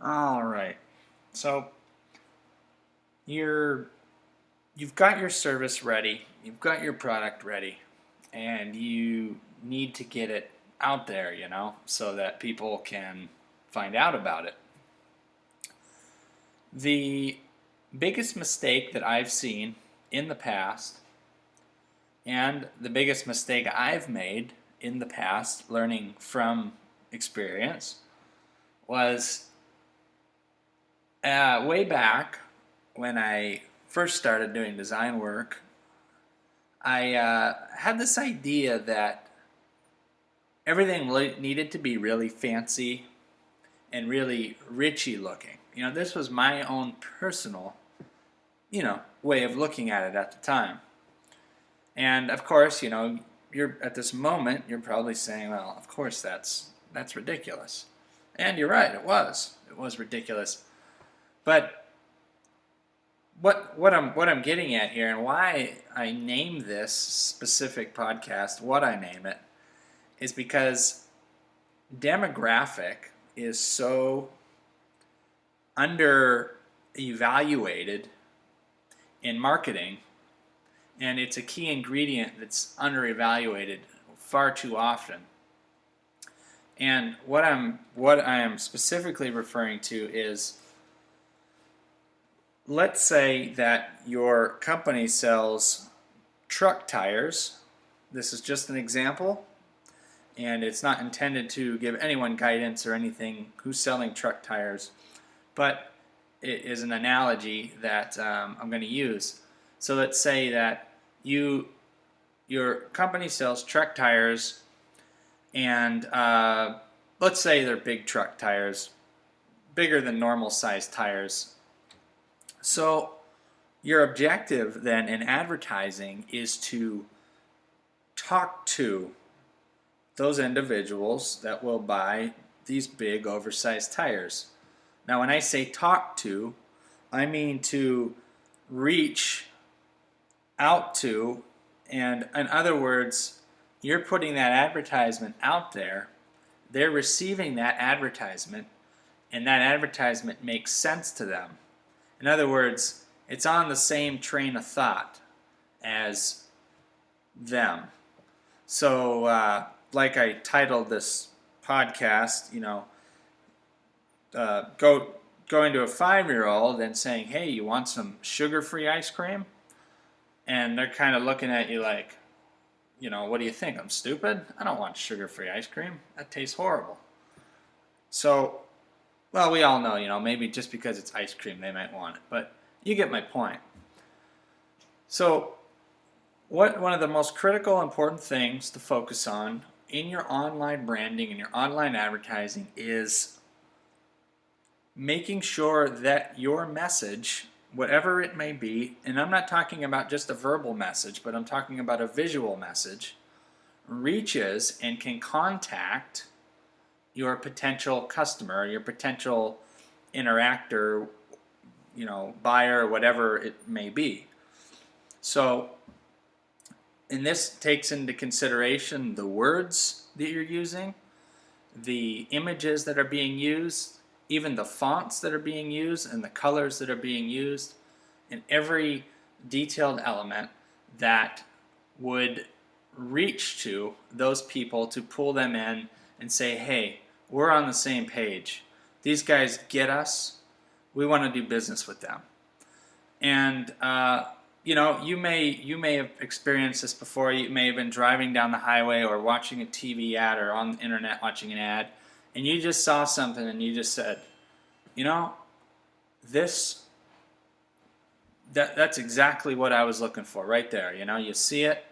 All right. So you're you've got your service ready, you've got your product ready, and you need to get it out there, so that people can find out about it. The biggest mistake that I've seen in the past, and the biggest mistake I've made in the past, learning from experience, was way back when I first started doing design work. I had this idea that everything needed to be really fancy and really richy looking. This was my own personal, way of looking at it at the time. And of course, you're at this moment, you're probably saying, well, of course that's ridiculous. And you're right, it was. It was ridiculous. But what I'm getting at here, and why I named this specific podcast what I name it, is because demographic is so under evaluated in marketing, and it's a key ingredient that's under evaluated far too often. And what I am specifically referring to is, let's say that your company sells truck tires. This is just an example, and it's not intended to give anyone guidance or anything who's selling truck tires, but it is an analogy that I'm going to use. So let's say that your company sells truck tires, and let's say they're big truck tires, bigger than normal size tires. So your objective then in advertising is to talk to those individuals that will buy these big oversized tires. Now when I say talk to, I mean to reach out to, and in other words, you're putting that advertisement out there, they're receiving that advertisement, and that advertisement makes sense to them. In other words, it's on the same train of thought as them. So, like I titled this podcast, going to a 5-year-old and saying, "Hey, you want some sugar-free ice cream?" And they're kind of looking at you like, what do you think? I'm stupid? I don't want sugar-free ice cream. That tastes horrible. So, well, we all know, maybe just because it's ice cream they might want it, but you get my point. So, one of the most critical, important things to focus on in your online branding and your online advertising is making sure that your message, whatever it may be, and I'm not talking about just a verbal message, but I'm talking about a visual message, reaches and can contact your potential customer, your potential interactor, buyer, whatever it may be. So, and this takes into consideration the words that you're using, the images that are being used, even the fonts that are being used and the colors that are being used, and every detailed element that would reach to those people to pull them in and say, hey, we're on the same page. These guys get us. We want to do business with them. And you may have experienced this before. You may have been driving down the highway or watching a TV ad or on the internet watching an ad, and you just saw something and you just said, that's exactly what I was looking for right there. You see it,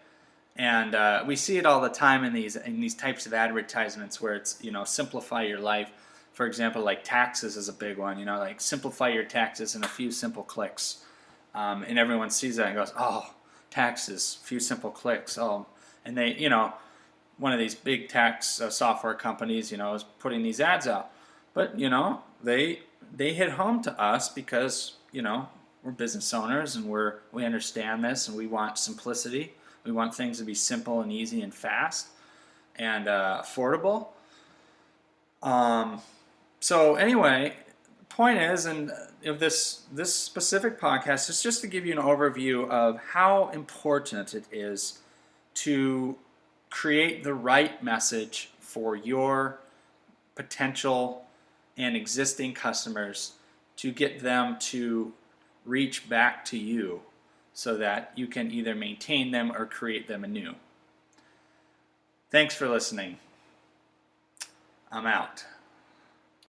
and we see it all the time in these types of advertisements where it's simplify your life. For example, like taxes is a big one. Like simplify your taxes in a few simple clicks, and everyone sees that and goes, oh, taxes, few simple clicks. Oh, and they one of these big tax software companies is putting these ads out, but they hit home to us because we're business owners and we understand this and we want simplicity. We want things to be simple and easy and fast and affordable. So anyway, point is, and of this specific podcast, is just to give you an overview of how important it is to create the right message for your potential and existing customers to get them to reach back to you so that you can either maintain them or create them anew. Thanks for listening. I'm out.